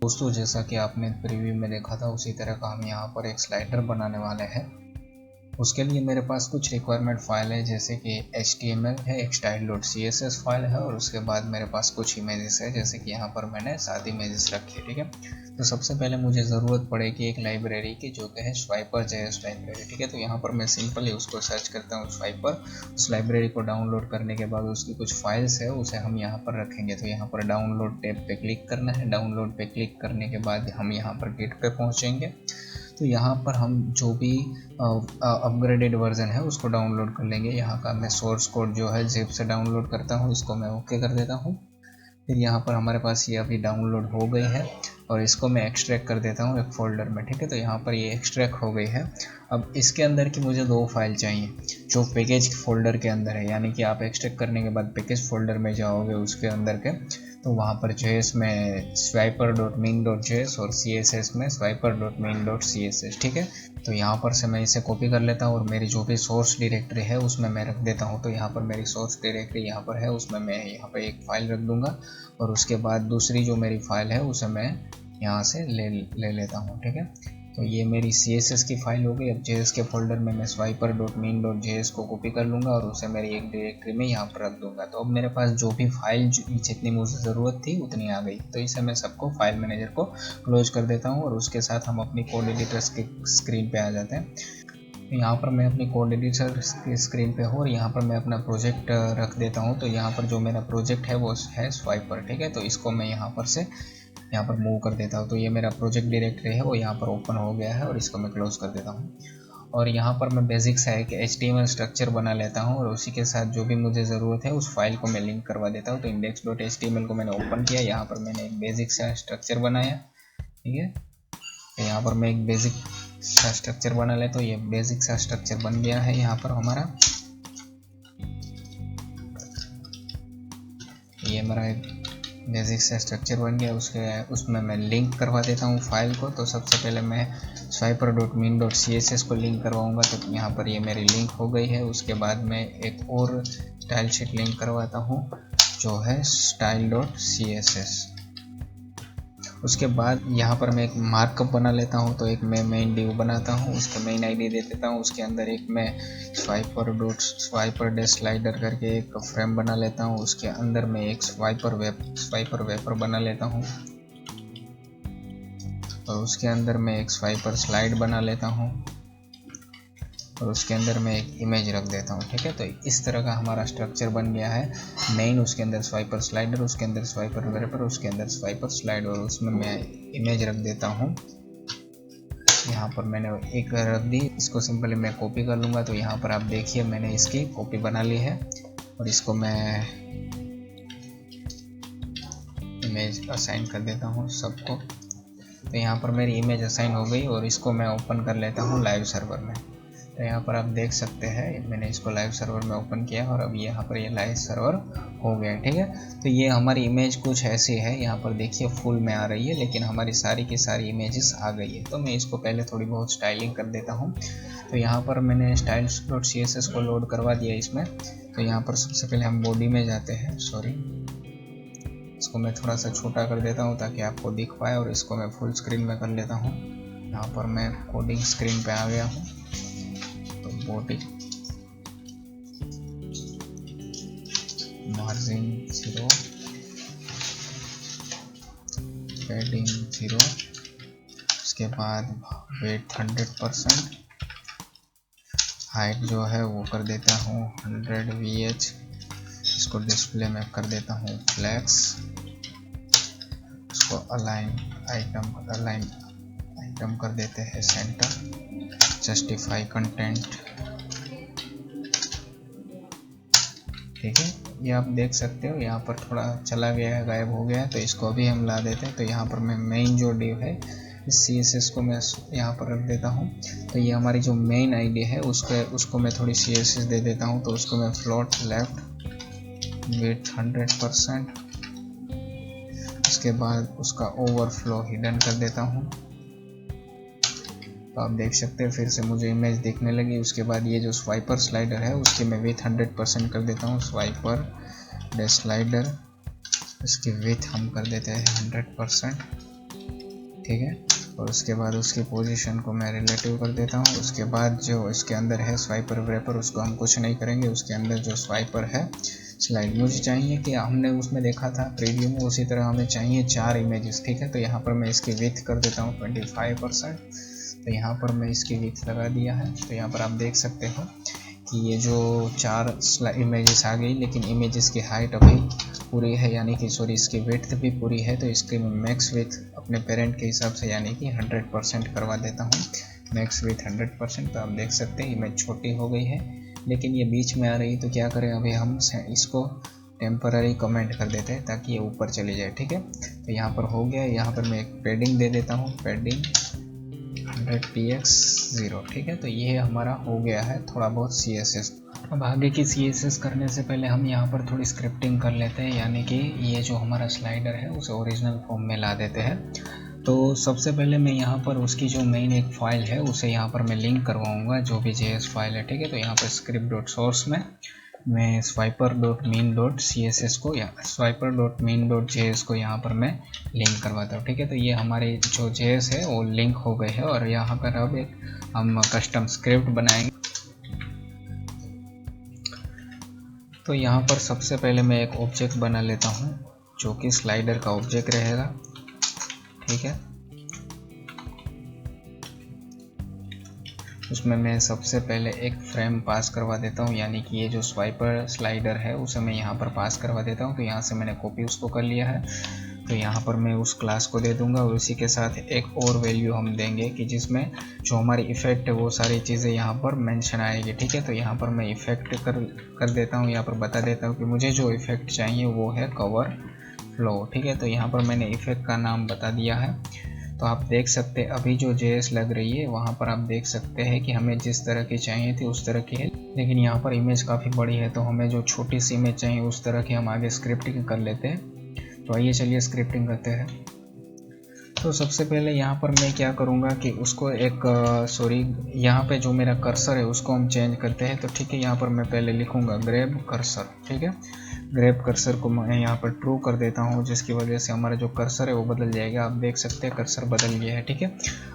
दोस्तों जैसा कि आपने प्रीव्यू में देखा था उसी तरह का हम यहाँ पर एक स्लाइडर बनाने वाले हैं। उसके लिए मेरे पास कुछ रिक्वायरमेंट फाइल है, जैसे कि HTML है, एक style.css फाइल है और उसके बाद मेरे पास कुछ इमेजेस है, जैसे कि यहाँ पर मैंने 7 इमेजेस रखी है। ठीक है, तो सबसे पहले मुझे ज़रूरत पड़ेगी एक लाइब्रेरी की जो कि है Swipper.js लाइब्रेरी। ठीक है, तो यहाँ पर मैं सिंपली उसको सर्च करता हूँ Swipper। उस लाइब्रेरी को डाउनलोड करने के बाद उसकी कुछ फाइल्स है उसे हम यहाँ पर रखेंगे। तो यहाँ पर डाउनलोड टैब पे क्लिक करना है। डाउनलोड पे क्लिक करने के बाद हम यहाँ पर गिट पे पहुँचेंगे। तो यहाँ पर हम जो भी अपग्रेडेड वर्जन है उसको डाउनलोड कर लेंगे। यहाँ का मैं सोर्स कोड जो है जिप से डाउनलोड करता हूँ, इसको मैं ओके कर देता हूँ। फिर यहाँ पर हमारे पास ये अभी डाउनलोड हो गई है और इसको मैं एक्सट्रैक्ट कर देता हूँ एक फ़ोल्डर में। ठीक है, तो यहाँ पर ये एक्सट्रैक्ट हो गई है। अब इसके अंदर की मुझे 2 फाइल चाहिए जो पैकेज फोल्डर के अंदर है, यानी कि आप एक्सट्रैक्ट करने के बाद पैकेज फोल्डर में जाओगे उसके अंदर के, तो वहाँ पर JS में swiper.main.js और CSS में swiper.main.css। ठीक है, तो यहाँ पर से मैं इसे कॉपी कर लेता हूँ और मेरी जो भी सोर्स डायरेक्टरी है उसमें मैं रख देता हूँ। तो यहाँ पर मेरी सोर्स डायरेक्टरी यहाँ पर है, उसमें मैं यहाँ पर एक फ़ाइल रख दूँगा और उसके बाद दूसरी जो मेरी फ़ाइल है उसे मैं यहाँ से ले लेता हूँ। ठीक है, तो ये मेरी CSS की फ़ाइल हो गई। अब JS के फोल्डर में मैं swiper.main.js को कॉपी कर लूँगा और उसे मेरी एक डायरेक्टरी में यहाँ पर रख दूँगा। तो अब मेरे पास जो भी फाइल जितनी मुझे ज़रूरत थी उतनी आ गई। तो इसे मैं सबको फाइल मैनेजर को क्लोज कर देता हूँ और उसके साथ हम अपनी कोड एडिटर्स की स्क्रीन पे आ जाते हैं। यहाँ पर मैं अपनी कोड एडिटर की स्क्रीन पे हूँ और यहाँ पर मैं अपना प्रोजेक्ट रख देता हूँ। तो यहाँ पर जो मेरा प्रोजेक्ट है वो है स्वाइपर। ठीक है, तो इसको मैं यहाँ पर मूव कर देता हूँ। तो ये मेरा प्रोजेक्ट डायरेक्टरी है वो यहाँ पर ओपन हो गया है और इसको मैं क्लोज कर देता हूँ। और यहाँ पर मैं बेसिक सा एक HTML स्ट्रक्चर बना लेता हूँ और उसी के साथ जो भी मुझे ज़रूरत है उस फाइल को मैं लिंक करवा देता हूँ। तो index.html को मैंने ओपन किया, यहाँ पर मैंने एक बेसिक सा स्ट्रक्चर बनाया। ठीक है, तो यहाँ पर मैं एक बेसिक सा स्ट्रक्चर बना लेता हूँ। ये बेसिक सा स्ट्रक्चर बन गया है यहाँ पर हमारा। ये मेरा एक बेसिक सा स्ट्रक्चर बन गया। उसमें मैं लिंक करवा देता हूँ फाइल को। तो सबसे पहले मैं swiper.main.css को लिंक करवाऊँगा। तो यहाँ पर ये मेरी लिंक हो गई है। उसके बाद मैं एक और स्टाइल शीट लिंक करवाता हूँ जो है style.css। उसके बाद यहाँ पर मैं एक मार्कअप बना लेता हूँ। तो एक मैं मेन डिव बनाता हूँ, उसका मेन आईडी दे देता हूँ। उसके अंदर एक मैं swiper.slider करके एक फ्रेम बना लेता हूँ। उसके अंदर मैं एक स्वाइपर वेपर बना लेता हूँ और उसके अंदर मैं एक स्वाइपर स्लाइड बना लेता हूँ और उसके अंदर मैं एक इमेज रख देता हूँ। ठीक है, तो इस तरह का हमारा स्ट्रक्चर बन गया है। मेन, उसके अंदर स्वाइपर स्लाइडर, उसके अंदर स्वाइपर वेपर, उसके अंदर स्वाइपर स्लाइड और उसमें मैं इमेज रख देता हूँ। यहाँ पर मैंने एक रख दी, इसको सिंपली मैं कॉपी कर लूँगा। तो यहाँ पर आप देखिए मैंने इसकी कॉपी बना ली है और इसको मैं इमेज असाइन कर देता हूँ सबको। तो यहाँ पर मेरी इमेज असाइन हो गई और इसको मैं ओपन कर लेता हूँ लाइव सर्वर में। तो यहाँ पर आप देख सकते हैं मैंने इसको लाइव सर्वर में ओपन किया और अब यहाँ पर ये लाइव सर्वर हो गया। ठीक है, तो ये हमारी इमेज कुछ ऐसी है, यहाँ पर देखिए फुल में आ रही है लेकिन हमारी सारी की सारी इमेजेस आ गई है। तो मैं इसको पहले थोड़ी बहुत स्टाइलिंग कर देता हूँ। तो यहाँ पर मैंने style.css को लोड करवा दिया इसमें। तो यहाँ पर सबसे पहले हम बॉडी में जाते हैं। सॉरी, इसको मैं थोड़ा सा छोटा कर देता हूँ ताकि आपको दिख पाए और इसको मैं फुल स्क्रीन में कर लेता हूँ। यहाँ पर मैं कोडिंग स्क्रीन पे आ गया हूँ। तो बॉडी मार्जिन 0, पैडिंग 0, उसके बाद वेट 100%, हाइट जो है वो कर देता हूँ 100 VH, इसको डिस्प्ले में कर देता हूँ फ्लैक्स, इसको अलाइन आइटम कर देते हैं सेंटर, जस्टिफाई कंटेंट। ठीक है, ये आप देख सकते हो यहाँ पर थोड़ा चला गया है, गायब हो गया है। तो इसको अभी हम ला देते हैं। तो यहाँ पर मैं मेन जो डिव है इस CSS को मैं यहाँ पर रख देता हूँ। तो ये हमारी जो मेन आईडी है उसको मैं थोड़ी CSS दे देता हूँ। तो उसको मैं फ्लोट लेफ्ट विड्थ 100%, उसके बाद उसका ओवरफ्लो हिडन कर देता हूँ। तो आप देख सकते हैं फिर से मुझे इमेज देखने लगी। उसके बाद ये जो स्वाइपर स्लाइडर है उसकी मैं विथ 100% कर देता हूँ। स्वाइपर डे स्लाइडर, इसकी विथ हम कर देते हैं 100%। ठीक है। और उसके बाद उसकी पोजीशन को मैं रिलेटिव कर देता हूँ। उसके बाद जो इसके अंदर है स्वाइपर व्रैपर, उसको हम कुछ नहीं करेंगे। उसके अंदर जो स्वाइपर है स्लाइड, मुझे चाहिए कि हमने उसमें देखा था प्रीव्यू में, उसी तरह हमें चाहिए 4 इमेजेस, ठीक है। तो यहाँ पर मैं इसकी विड्थ कर देता हूँ 25%। तो यहाँ पर मैं इसकी विड्थ लगा दिया है। तो यहाँ पर आप देख सकते हो कि ये जो 4 इमेजेस आ गई, लेकिन इमेजेस की हाइट अभी पूरी है, यानी कि सॉरी इसकी विड्थ भी पूरी है। तो इसकी मैं मैक्स विड्थ अपने पेरेंट के हिसाब से यानी कि 100% करवा देता हूँ। Max width 100%। तो आप देख सकते हैं इमेज छोटी हो गई है, लेकिन ये बीच में आ रही, तो क्या करें अभी हम इसको टेम्पररी कमेंट कर देते हैं ताकि ये ऊपर चली जाए, ठीक है। तो यहाँ पर हो गया। यहाँ पर मैं एक पैडिंग दे देता हूँ, पैडिंग 100px 0, ठीक है। तो ये हमारा हो गया है थोड़ा बहुत CSS। अब आगे की CSS करने से पहले हम यहाँ पर थोड़ी स्क्रिप्टिंग कर लेते हैं, यानी कि ये जो हमारा स्लाइडर है उसे ओरिजिनल फॉर्म में ला देते हैं। तो सबसे पहले मैं यहाँ पर उसकी जो मेन एक फाइल है उसे यहाँ पर मैं लिंक करवाऊँगा, जो भी JS फाइल है, ठीक है। तो यहाँ पर script.source में मैं swiper.main.css को या swiper.main.js को यहाँ पर मैं लिंक करवाता हूँ, ठीक है। तो ये हमारे जो JS है वो लिंक हो गए हैं। और यहाँ पर अब एक हम कस्टम स्क्रिप्ट बनाएंगे। तो यहाँ पर सबसे पहले मैं एक ऑब्जेक्ट बना लेता हूँ जो कि स्लाइडर का ऑब्जेक्ट रहेगा, ठीक है। उसमें मैं सबसे पहले एक फ्रेम पास करवा देता हूँ, यानी कि ये जो स्वाइपर स्लाइडर है उसे मैं यहाँ पर पास करवा देता हूँ। तो यहाँ से मैंने कॉपी उसको कर लिया है। तो यहाँ पर मैं उस क्लास को दे दूंगा और उसी के साथ एक और वैल्यू हम देंगे कि जिसमें जो हमारी इफेक्ट है वो सारी चीज़ें यहाँ पर मेंशन आएगी, ठीक है। तो यहाँ पर मैं इफेक्ट कर देता हूँ, यहाँ पर बता देता हूँ कि मुझे जो इफेक्ट चाहिए वो है कवर फ्लो, ठीक है। तो यहाँ पर मैंने इफेक्ट का नाम बता दिया है। तो आप देख सकते हैं अभी जो JS लग रही है वहाँ पर आप देख सकते हैं कि हमें जिस तरह की चाहिए थी उस तरह की है, लेकिन यहाँ पर इमेज काफ़ी बड़ी है, तो हमें जो छोटी सी इमेज चाहिए उस तरह की हम आगे स्क्रिप्टिंग कर लेते हैं। तो आइए चलिए स्क्रिप्टिंग करते हैं। तो सबसे पहले यहाँ पर मैं क्या करूँगा कि उसको एक यहाँ पे जो मेरा कर्सर है उसको हम चेंज करते हैं। तो ठीक है, यहाँ पर मैं पहले लिखूँगा ग्रैब कर्सर, ठीक है। ग्रैब कर्सर को मैं यहाँ पर ट्रू कर देता हूँ, जिसकी वजह से हमारा जो कर्सर है वो बदल जाएगा। आप देख सकते हैं कर्सर बदल गया है, ठीक है।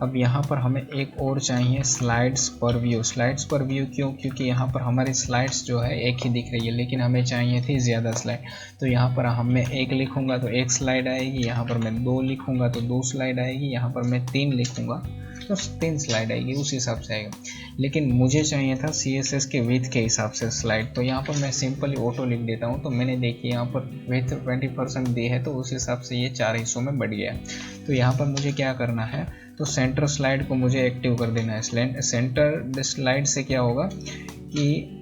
अब यहाँ पर हमें एक और चाहिए स्लाइड्स पर व्यू। स्लाइड्स पर व्यू क्यों? क्योंकि यहाँ पर हमारी स्लाइड्स जो है एक ही दिख रही है, लेकिन हमें चाहिए थी ज़्यादा स्लाइड। तो यहाँ पर हम मैं 1 लिखूँगा तो 1 स्लाइड आएगी, यहाँ पर मैं 2 लिखूँगा तो 2 स्लाइड आएगी, यहाँ पर मैं 3 लिखूँगा तो 3 स्लाइड आएगी, उस हिसाब से आएगा। लेकिन मुझे चाहिए था CSS के विड्थ के हिसाब से स्लाइड, तो यहाँ पर मैं सिंपली ऑटो लिख देता हूँ। तो मैंने देखिए यहाँ पर विड्थ 20% दी है, तो उस हिसाब से ये 4 हिस्सों में बढ़ गया। तो यहाँ पर मुझे क्या करना है, तो सेंटर स्लाइड को मुझे एक्टिव कर देना है। सेंटर स्लाइड से क्या होगा कि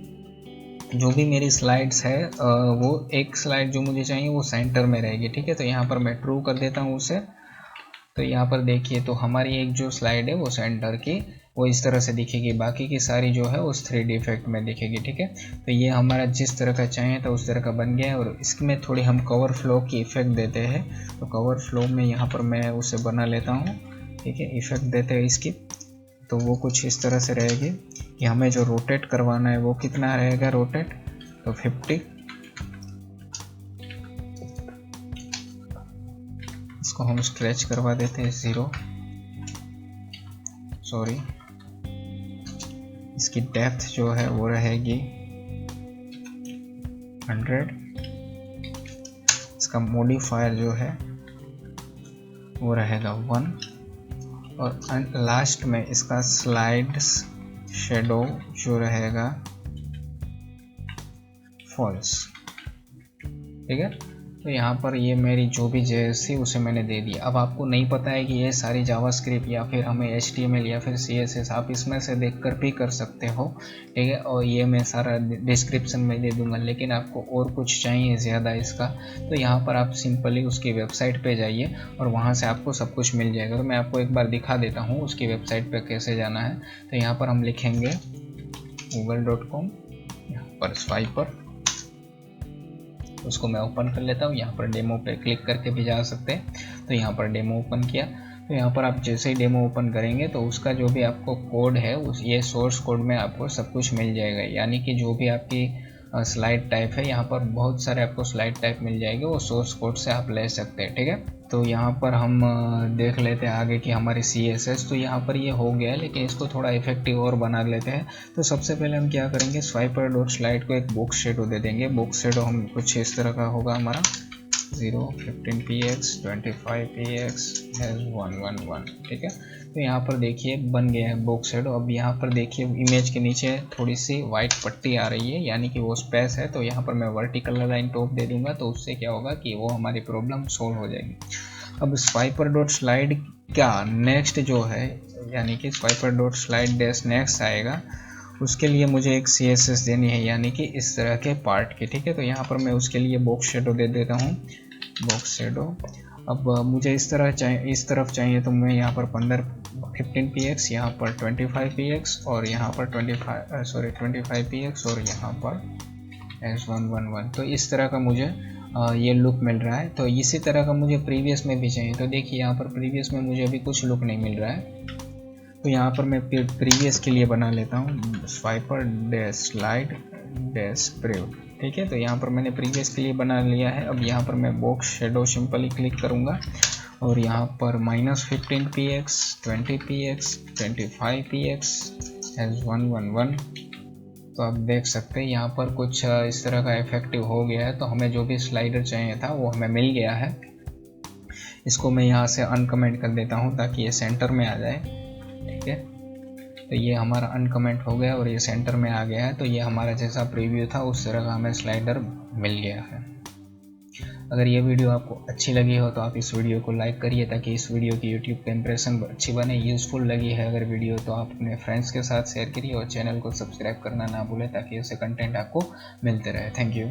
जो भी मेरी स्लाइड्स है वो एक स्लाइड जो मुझे चाहिए वो सेंटर में रहेगी, ठीक है। तो यहाँ पर मैं ट्रू कर देता हूँ उसे। तो यहाँ पर देखिए तो हमारी एक जो स्लाइड है वो सेंटर की वो इस तरह से दिखेगी, बाकी की सारी जो है उस 3D इफेक्ट में दिखेगी, ठीक है। तो ये हमारा जिस तरह का चाहिए था उस तरह का बन गया है। और इसमें थोड़ी हम कवर फ्लो की इफेक्ट देते हैं। तो कवर फ्लो में यहाँ पर मैं उसे बना लेता हूँ, ठीक है। इफेक्ट देते हैं इसकी, तो वो कुछ इस तरह से रहेगी कि हमें जो रोटेट करवाना है वो कितना रहेगा रोटेट, तो 50। इसको हम स्ट्रेच करवा देते हैं 0, सॉरी इसकी डेप्थ जो है वो रहेगी 100। इसका मॉडिफायर जो है वो रहेगा 1 और लास्ट में इसका स्लाइड्स शेडो जो रहेगा फॉल्स, ठीक है। तो यहाँ पर ये मेरी जो भी JS थी उसे मैंने दे दिया। अब आपको नहीं पता है कि ये सारी जावास्क्रिप्ट या फिर हमें HTML या फिर CSS आप इसमें से देखकर भी कर सकते हो, ठीक है। और ये मैं सारा डिस्क्रिप्शन में दे दूंगा, लेकिन आपको और कुछ चाहिए ज़्यादा इसका, तो यहाँ पर आप सिंपली उसकी वेबसाइट पे जाइए और वहाँ से आपको सब कुछ मिल जाएगा। तो मैं आपको एक बार दिखा देता हूँ उसकी वेबसाइट पर कैसे जाना है। तो यहाँ पर हम लिखेंगे google.com, यहाँ पर स्वाइपर, उसको मैं ओपन कर लेता हूँ। यहाँ पर डेमो पे क्लिक करके भी जा सकते हैं। तो यहाँ पर डेमो ओपन किया, तो यहाँ पर आप जैसे ही डेमो ओपन करेंगे तो उसका जो भी आपको कोड है उस ये सोर्स कोड में आपको सब कुछ मिल जाएगा। यानी कि जो भी आपकी स्लाइड टाइप है, यहाँ पर बहुत सारे आपको स्लाइड टाइप मिल जाएंगे, वो सोर्स कोड से आप ले सकते हैं, ठीक है। तो यहाँ पर हम देख लेते हैं आगे कि हमारी CSS तो यहाँ पर ये हो गया है, लेकिन इसको थोड़ा इफेक्टिव और बना लेते हैं। तो सबसे पहले हम क्या करेंगे, स्वाइपर डॉट स्लाइड को एक बॉक्स शेडो दे देंगे। बॉक्स शेडो हम कुछ इस तरह का होगा हमारा 0 15px 25px हैज़ 111, ठीक है। तो यहाँ पर देखिए बन गया है बॉक्स शेडो। अब यहाँ पर देखिए इमेज के नीचे थोड़ी सी वाइट पट्टी आ रही है, यानी कि वो स्पेस है। तो यहाँ पर मैं वर्टिकल लाइन टॉप दे दूंगा, तो उससे क्या होगा कि वो हमारी प्रॉब्लम सोल्व हो जाएगी। अब स्वाइपर डॉट स्लाइड का नेक्स्ट जो है, यानी कि स्वाइपर डॉट स्लाइड डैश नेक्स्ट आएगा, उसके लिए मुझे एक CSS देनी है, यानी कि इस तरह के पार्ट की, ठीक है। तो यहाँ पर मैं उसके लिए बॉक्स शेडो दे देता हूँ, बॉक्स शेडो। अब मुझे इस तरह चाहिए, इस तरफ चाहिए, तो मैं यहाँ पर 15px, यहाँ पर 25px और यहाँ पर 25px और यहाँ पर S111। तो इस तरह का मुझे ये लुक मिल रहा है। तो इसी तरह का मुझे प्रीवियस में भी चाहिए। तो देखिए यहाँ पर प्रीवियस में मुझे अभी कुछ लुक नहीं मिल रहा है, तो यहाँ पर मैं प्रीवियस के लिए बना लेता हूँ स्वाइपर डैश स्लाइड डैश प्रीव्यू, ठीक है। तो यहाँ पर मैंने प्रीवियस के लिए बना लिया है। अब यहाँ पर मैं बॉक्स शेडो सिंपली क्लिक करूँगा और यहाँ पर -15px 20px 25px हैज़ 111। तो आप देख सकते हैं यहाँ पर कुछ इस तरह का इफेक्टिव हो गया है। तो हमें जो भी स्लाइडर चाहिए था वो हमें मिल गया है। इसको मैं यहाँ से अनकमेंट कर देता हूँ ताकि ये सेंटर में आ जाए, ठीक है। तो ये हमारा अनकमेंट हो गया और ये सेंटर में आ गया है। तो ये हमारा जैसा प्रीव्यू था उस तरह का हमें स्लाइडर मिल गया है। अगर ये वीडियो आपको अच्छी लगी हो तो आप इस वीडियो को लाइक करिए, ताकि इस वीडियो की यूट्यूब पे इंप्रेशन अच्छी बने। यूज़फुल लगी है अगर वीडियो तो आप अपने फ्रेंड्स के साथ शेयर करिए और चैनल को सब्सक्राइब करना ना भूलें, ताकि ऐसे कंटेंट आपको मिलते रहे। Thank you.